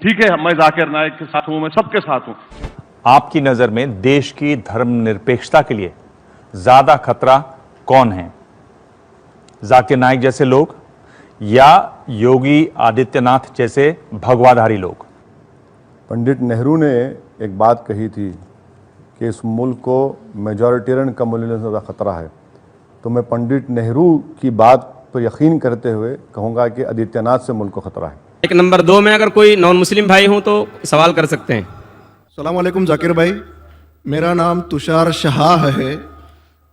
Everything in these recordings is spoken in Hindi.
ठीक है, मैं जाकिर नाइक के साथ हूं, मैं सबके साथ हूं। आपकी नजर में देश की धर्मनिरपेक्षता के लिए ज्यादा खतरा कौन है, जाकिर नाइक जैसे लोग या योगी आदित्यनाथ जैसे भगवाधारी लोग? पंडित नेहरू ने एक बात कही थी कि इस मुल्क को मेजॉरिटेरियन कम्युनिज्म से ज़्यादा खतरा है। तो मैं पंडित नेहरू की बात पर यकीन करते हुए कहूँगा कि आदित्यनाथ से मुल्क को खतरा है। एक नंबर 2 में अगर कोई नॉन मुस्लिम भाई हो तो सवाल कर सकते हैं। अस्सलाम वालेकुम जाकिर भाई, मेरा नाम तुषार शाह है।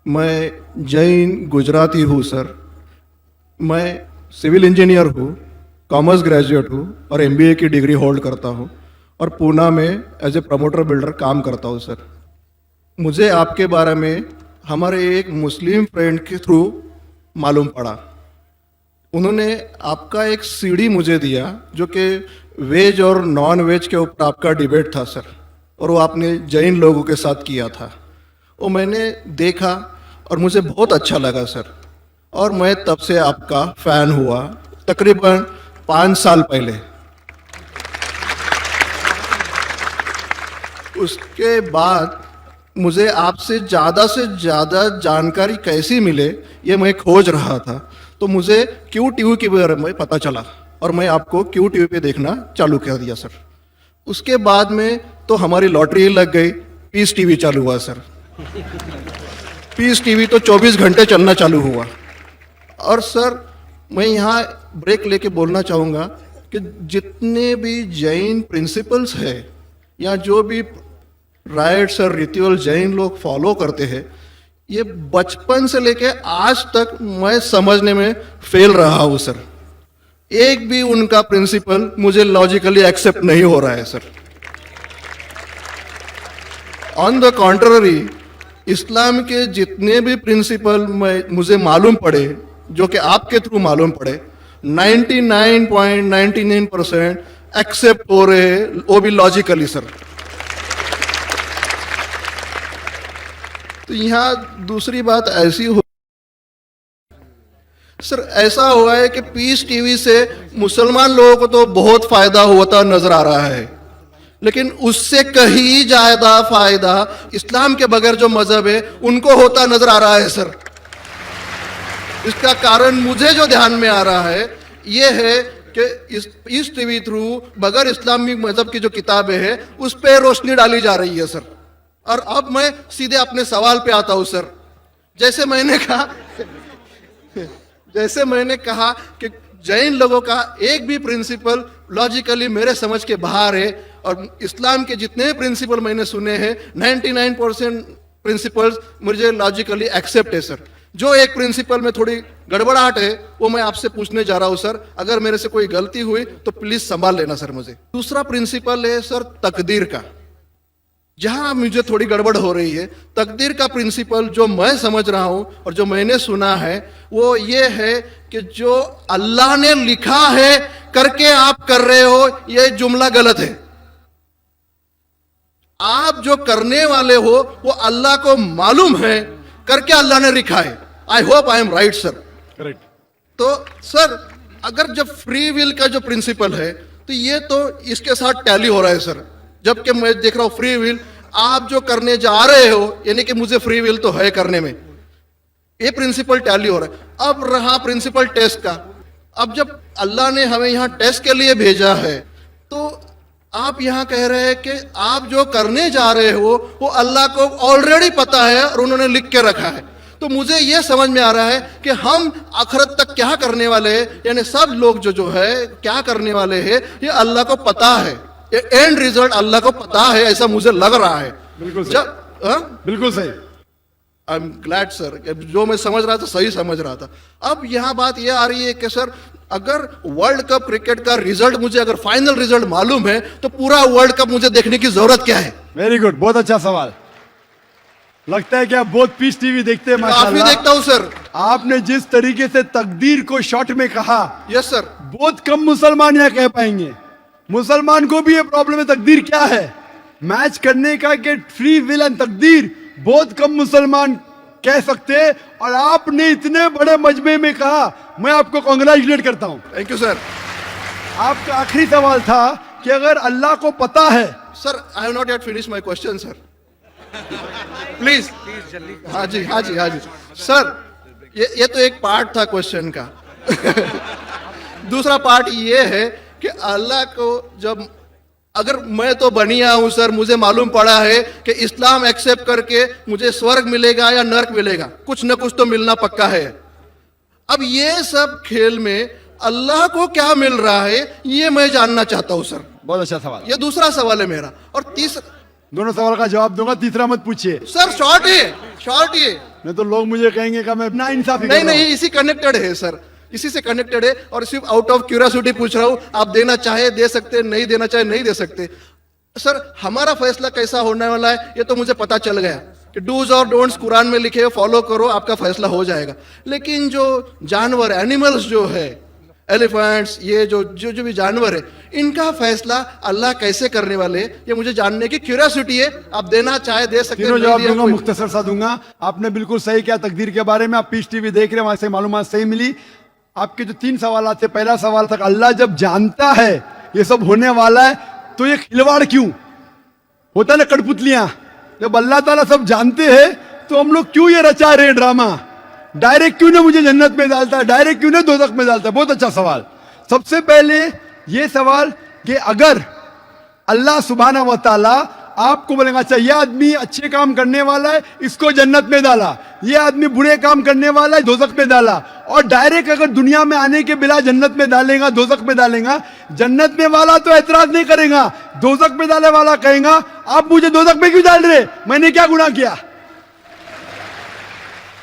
मैं जैन गुजराती हूँ सर। मैं सिविल इंजीनियर हूँ, कॉमर्स ग्रेजुएट हूँ और MBA की डिग्री होल्ड करता हूँ और पूना में एज ए प्रमोटर बिल्डर काम करता हूँ सर। मुझे आपके बारे में हमारे एक मुस्लिम फ्रेंड के थ्रू मालूम पड़ा। उन्होंने आपका एक CD मुझे दिया जो कि वेज और नॉन वेज के ऊपर आपका डिबेट था सर, और वो आपने जैन लोगों के साथ किया था। वो मैंने देखा और मुझे बहुत अच्छा लगा सर, और मैं तब से आपका फ़ैन हुआ तकरीबन 5 साल पहले। उसके बाद मुझे आपसे ज़्यादा जानकारी कैसी मिले ये मैं खोज रहा था, तो मुझे QTV के बारे में पता चला और मैं आपको QTV पे देखना चालू कर दिया सर। उसके बाद में तो हमारी लॉटरी लग गई, पीस TV चालू हुआ सर। पीस TV तो 24 घंटे चलना चालू हुआ। और सर मैं यहाँ ब्रेक लेके बोलना चाहूँगा कि जितने भी जैन प्रिंसिपल्स है या जो भी राइट्स और रिचुअल जैन लोग फॉलो करते हैं, ये बचपन से लेके आज तक मैं समझने में फेल रहा हूँ सर। एक भी उनका प्रिंसिपल मुझे लॉजिकली एक्सेप्ट नहीं हो रहा है सर। ऑन द कॉन्ट्ररी, इस्लाम के जितने भी प्रिंसिपल मुझे मालूम पड़े, जो कि आपके थ्रू मालूम पड़े, 99.99% एक्सेप्ट हो रहे हैं, वो भी लॉजिकली सर। तो यहाँ दूसरी बात ऐसी हो सर, ऐसा हुआ है कि पीस TV से मुसलमान लोगों को तो बहुत फायदा होता नजर आ रहा है, लेकिन उससे कहीं ज्यादा फायदा इस्लाम के बगैर जो मजहब है उनको होता नजर आ रहा है सर। इसका कारण मुझे जो ध्यान में आ रहा है ये है कि इस TV थ्रू बगैर इस्लामी मजहब की जो किताबें हैं उस पर रोशनी डाली जा रही है सर। और अब मैं सीधे अपने सवाल पे आता हूं सर। जैसे मैंने कहा कि जैन लोगों का एक भी प्रिंसिपल लॉजिकली मेरे समझ के बाहर है, और इस्लाम के जितने भी प्रिंसिपल मैंने सुने हैं 99% प्रिंसिपल्स मुझे लॉजिकली एक्सेप्ट है सर। जो एक प्रिंसिपल में थोड़ी गड़बड़ाहट है वो मैं आपसे पूछने जा रहा हूं सर। अगर मेरे से कोई गलती हुई तो प्लीज संभाल लेना सर मुझे। दूसरा प्रिंसिपल है सर तकदीर का, जहां मुझे थोड़ी गड़बड़ हो रही है। तकदीर का प्रिंसिपल जो मैं समझ रहा हूं और जो मैंने सुना है वो ये है कि जो अल्लाह ने लिखा है करके आप कर रहे हो, ये जुमला गलत है। आप जो करने वाले हो वो अल्लाह को मालूम है करके अल्लाह ने लिखा है। I hope I am right sir. Correct. तो सर अगर जब फ्री विल का जो प्रिंसिपल है तो ये तो इसके साथ टैली हो रहा है सर। जबकि मैं देख रहा हूं फ्री विल आप जो करने जा रहे हो, यानी कि मुझे फ्री विल तो है करने में, ये प्रिंसिपल टैली हो रहा है। अब रहा प्रिंसिपल टेस्ट का। अब जब अल्लाह ने हमें यहाँ टेस्ट के लिए भेजा है तो आप यहाँ कह रहे हैं कि आप जो करने जा रहे हो वो अल्लाह को ऑलरेडी पता है और उन्होंने लिख के रखा है। तो मुझे ये समझ में आ रहा है कि हम आखिरत तक क्या करने वाले हैं, यानी सब लोग जो है क्या करने वाले हैं ये अल्लाह को पता है। ये एंड रिजल्ट अल्लाह को पता है, ऐसा मुझे लग रहा है। बिल्कुल सही। बिल्कुल सही। आई एम ग्लैड सर, जो मैं समझ रहा था सही समझ रहा था। अब यहाँ बात यह आ रही है कि सर अगर वर्ल्ड कप क्रिकेट का रिजल्ट मुझे अगर फाइनल रिजल्ट मालूम है तो पूरा वर्ल्ड कप मुझे देखने की जरूरत क्या है? वेरी गुड, बहुत अच्छा सवाल। लगता है कि आप बहुत पीस TV देखते हैं। काफी देखता हूं सर। आपने जिस तरीके से तकदीर को शॉर्ट में कहा, यस सर, बहुत कम मुसलमान यह कह पाएंगे। मुसलमान को भी ये प्रॉब्लम है तकदीर क्या है, मैच करने का कि फ्री विल एंड तकदीर बहुत कम मुसलमान कह सकते हैं। और आपने इतने बड़े मजमे में कहा, मैं आपको कांग्रेचुलेट करता हूं। Thank you sir. आपका आखिरी सवाल था कि अगर अल्लाह को पता है, sir I have not yet finish my question sir, please जल्दी। हाँ जी हाँ जी हाँ जी सर, ये तो एक पार्ट था क्वेश्चन का। दूसरा पार्ट ये है कि अल्लाह को जब, अगर मैं तो बनिया हूं सर, मुझे मालूम पड़ा है कि इस्लाम एक्सेप्ट करके मुझे स्वर्ग मिलेगा या नर्क मिलेगा, कुछ न कुछ तो मिलना पक्का है। अब ये सब खेल में अल्लाह को क्या मिल रहा है ये मैं जानना चाहता हूं सर। बहुत अच्छा सवाल, ये दूसरा सवाल है मेरा। और तीसरा, दोनों सवाल का जवाब दूंगा, तीसरा मत पूछिए सर शॉर्ट है, शॉर्ट है। नहीं तो लोग मुझे कहेंगे कि मैं ना इंसाफी कर नहीं रहा हूं। नहीं, इसी कनेक्टेड है सर, इसी से कनेक्टेड है। और सिर्फ आउट ऑफ क्यूरियोसिटी पूछ रहा हूं, आप देना चाहे दे सकते, नहीं देना चाहे नहीं दे सकते। सर हमारा फैसला कैसा होने वाला है ये तो मुझे पता चल गया कि डूज और डोंट्स कुरान में लिखे, फॉलो करो, आपका फैसला हो जाएगा। लेकिन जो जानवर, एनिमल्स जो है, एलिफेंट्स, ये जो जो जो भी जानवर है, इनका फैसला अल्लाह कैसे करने वाले, ये मुझे जानने की क्यूरियोसिटी है। आप देना चाहे दे सकते हैं, तीनों नहीं जवाब दिया दूंगा, कोई- मुख्तसर सा दूंगा। आपने बिल्कुल सही किया तकदीर के बारे में, आप पीस टीवी देख रहे हैं, वहां से मालूमात सही मिली। आपके जो 3 सवाल थे, पहला सवाल था अल्लाह जब जानता है ये सब होने वाला है तो ये खिलवाड़ क्यों होता ना, कठपुतलियां, जब अल्लाह ताला सब जानते हैं तो हम लोग क्यों ये रचा रहे ड्रामा, डायरेक्ट क्यों ना मुझे जन्नत में डालता है, डायरेक्ट क्यों ना दोजख में डालता है। बहुत अच्छा सवाल। सबसे पहले ये सवाल कि अगर अल्लाह सुब्हाना व तआला आपको बोलेगा अच्छा ये आदमी अच्छे काम करने वाला है, इसको जन्नत में डाला, ये आदमी बुरे काम करने वाला है, दोजख में डाला, और डायरेक्ट अगर दुनिया में आने के बिना जन्नत में डालेगा, दोजख में डालेगा, जन्नत में वाला तो एतराज नहीं करेगा, दोजख में डालने वाला कहेगा आप मुझे दोजख में क्यों डाल रहे, मैंने क्या गुनाह किया।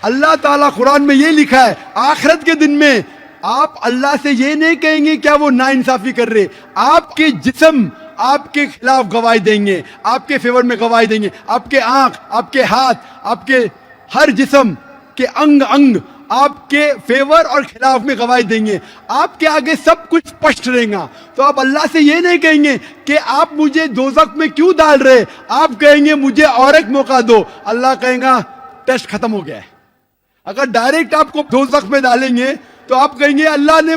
अल्लाह ताला कुरान में ये लिखा है, आखिरत के दिन में आप अल्लाह से ये नहीं कहेंगे क्या वो नाइंसाफी कर रहे, आपके जिस्म आपके खिलाफ गवाही देंगे, आपके फेवर में गवाही देंगे, आपके आंख, आपके हाथ, आपके हर जिस्म के अंग अंग आपके फेवर और खिलाफ में गवाही देंगे, आपके आगे सब कुछ स्पष्ट रहेगा। तो आप अल्लाह से ये नहीं कहेंगे कि आप मुझे दोजख में क्यों डाल रहे, आप कहेंगे मुझे और एक मौका दो। अल्लाह कहेगा टेस्ट खत्म हो गया है। अगर डायरेक्ट आपको दोजख में डालेंगे तो आप कहेंगे अल्लाह ने,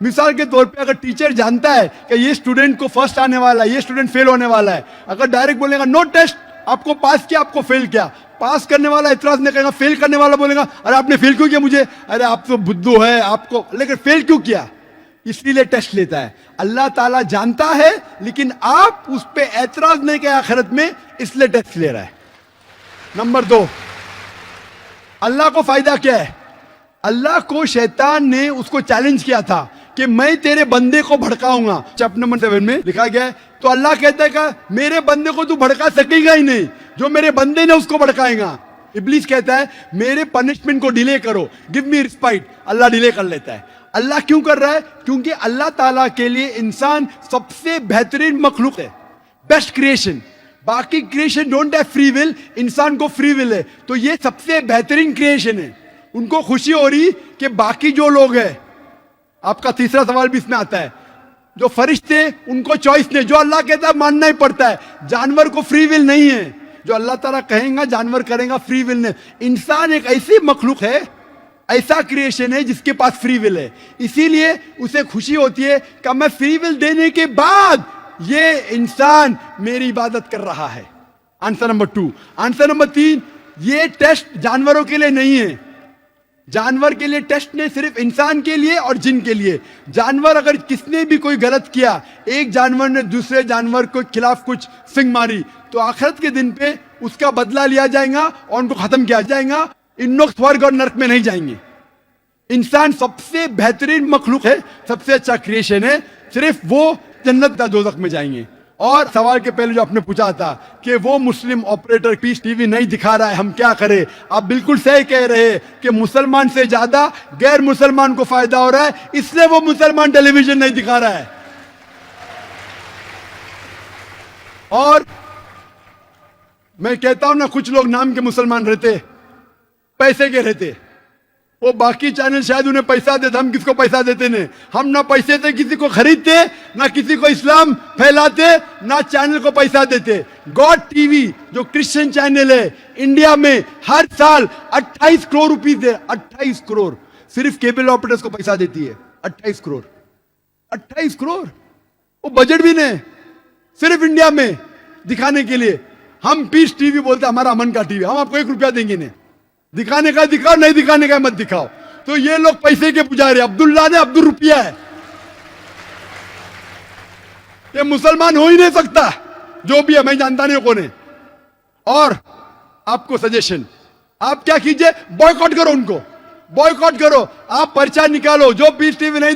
मिसाल के तौर पे अगर टीचर जानता है कि ये स्टूडेंट को फर्स्ट आने वाला है, ये स्टूडेंट फेल होने वाला है, अगर डायरेक्ट बोलेगा नो टेस्ट, आपको पास किया, आपको फेल किया, पास करने वाला इतराज नहीं करेगा, फेल करने वाला बोलेगा अरे आपने फेल क्यों किया मुझे, अरे आप तो बुद्धू है आपको, लेकिन फेल क्यों किया, इसलिए टेस्ट लेता है। अल्लाह ताला जानता है लेकिन आप उस पर एतराज नहीं किया आखिरत में, इसलिए टेस्ट ले रहा है। नंबर 2, अल्लाह को फायदा क्या है। अल्लाह को शैतान ने उसको चैलेंज किया था कि मैं तेरे बंदे को भड़काऊंगा, चैप्टर नंबर 7 में लिखा गया है। तो अल्लाह कहता है कि मेरे बंदे को तू भड़का सकेगा ही नहीं, जो मेरे बंदे ने उसको भड़काएगा। इब्लीस कहता है मेरे पनिशमेंट को डिले करो, गिव मी रिस्पाइट, अल्लाह डिले कर लेता है। अल्लाह क्यों कर रहा है, क्योंकि अल्लाह ताला के लिए इंसान सबसे बेहतरीन मखलूक है, बेस्ट क्रिएशन। बाकी creation don't have free will, इंसान को फ्री विल है, तो ये सबसे बेहतरीन क्रिएशन है। उनको खुशी हो रही कि बाकी जो लोग हैं, आपका तीसरा सवाल भी इसमें आता है, जो फरिश्ते उनको चॉइस नहीं, जो अल्लाह कहता है मानना ही पड़ता है, जानवर को फ्री विल नहीं है, जो अल्लाह ताला कहेगा जानवर करेगा, फ्री विल नहीं। इंसान एक ऐसी मखलूक है, ऐसा क्रिएशन है जिसके पास फ्री विल है, इसीलिए उसे खुशी होती है कि मैं फ्री विल देने के बाद ये इंसान मेरी इबादत कर रहा है। Answer number 2। आंसर नंबर 3, ये टेस्ट जानवरों के लिए नहीं है, जानवर के लिए टेस्ट नहीं, सिर्फ इंसान के लिए और जिन के लिए। जानवर अगर किसने भी कोई गलत किया, एक जानवर ने दूसरे जानवर के खिलाफ कुछ सिंग मारी, तो आखिरत के दिन पे उसका बदला लिया जाएगा और उनको खत्म किया जाएगा। इन लोग स्वर्ग और नरक में नहीं जाएंगे। इंसान सबसे बेहतरीन मखलूक है, सबसे अच्छा क्रिएशन है, सिर्फ वो जन्नत या दोजख में जाएंगे। और सवाल के पहले जो आपने पूछा था कि वो मुस्लिम ऑपरेटर पीस टीवी नहीं दिखा रहा है, हम क्या करें, आप बिल्कुल सही कह रहे हैं कि मुसलमान से ज्यादा गैर मुसलमान को फायदा हो रहा है, इसलिए वो मुसलमान टेलीविजन नहीं दिखा रहा है। और मैं कहता हूं ना, कुछ लोग नाम के मुसलमान रहते, पैसे के रहते, वो बाकी चैनल शायद उन्हें पैसा देते, हम किसको पैसा देते नहीं, हम ना पैसे से किसी को खरीदते, ना किसी को इस्लाम फैलाते, ना चैनल को पैसा देते। गॉड टीवी जो क्रिश्चियन चैनल है इंडिया में हर साल 28 करोड़ रुपीस है, 28 करोड़ सिर्फ केबल ऑपरेटर्स को पैसा देती है, 28 करोड़ 28 करोड़। वो बजट भी नहीं, सिर्फ इंडिया में दिखाने के लिए। हम पीस टीवी बोलते, हमारा अमन का टीवी, हम आपको 1 रुपया देंगे नहीं, दिखाने का दिखाओ, नहीं दिखाने का मत दिखाओ। तो ये लोग पैसे के पुजारी, अब्दुल्ला ने अब्दुल रुपया है, ये मुसलमान हो ही नहीं सकता, जो भी है, मैं जानता नहीं कौन है। और आपको सजेशन, आप क्या कीजिए, बॉयकॉट करो उनको, बॉयकॉट करो, आप पर्चा निकालो, जो पीस टीवी नहीं